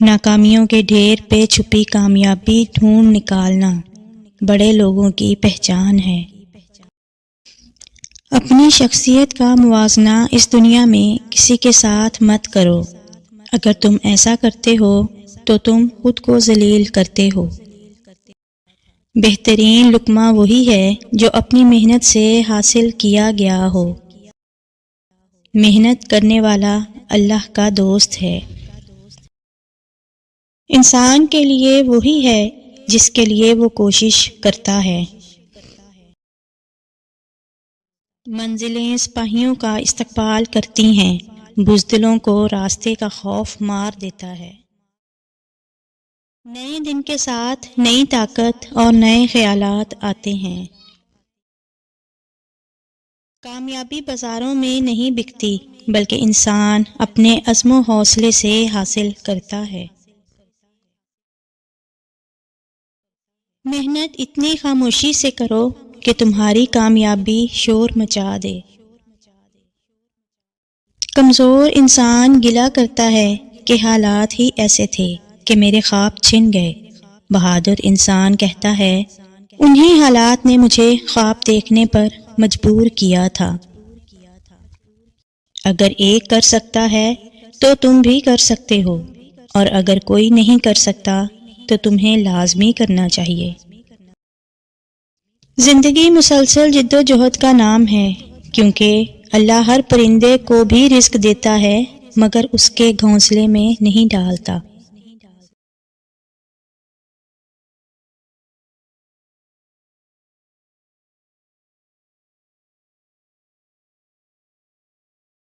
ناکامیوں کے ڈھیر پہ چھپی کامیابی ڈھونڈ نکالنا بڑے لوگوں کی پہچان ہے۔ اپنی شخصیت کا موازنہ اس دنیا میں کسی کے ساتھ مت کرو۔ اگر تم ایسا کرتے ہو تو تم خود کو ذلیل کرتے ہو۔ بہترین لقمہ وہی ہے جو اپنی محنت سے حاصل کیا گیا ہو۔ محنت کرنے والا اللہ کا دوست ہے۔ انسان کے لیے وہی ہے جس کے لیے وہ کوشش کرتا ہے۔ منزلیں سپاہیوں کا استقبال کرتی ہیں، بزدلوں کو راستے کا خوف مار دیتا ہے۔ نئے دن کے ساتھ نئی طاقت اور نئے خیالات آتے ہیں۔ کامیابی بازاروں میں نہیں بکتی بلکہ انسان اپنے عزم و حوصلے سے حاصل کرتا ہے۔ محنت اتنی خاموشی سے کرو کہ تمہاری کامیابی شور مچا دے۔ کمزور انسان گلہ کرتا ہے کہ حالات ہی ایسے تھے کہ میرے خواب چھن گئے۔ بہادر انسان کہتا ہے انہی حالات نے مجھے خواب دیکھنے پر مجبور کیا تھا۔ اگر ایک کر سکتا ہے تو تم بھی کر سکتے ہو، اور اگر کوئی نہیں کر سکتا تو تمہیں لازمی کرنا چاہیے۔ زندگی مسلسل جد و جہد کا نام ہے، کیونکہ اللہ ہر پرندے کو بھی رزق دیتا ہے مگر اس کے گھونسلے میں نہیں ڈالتا۔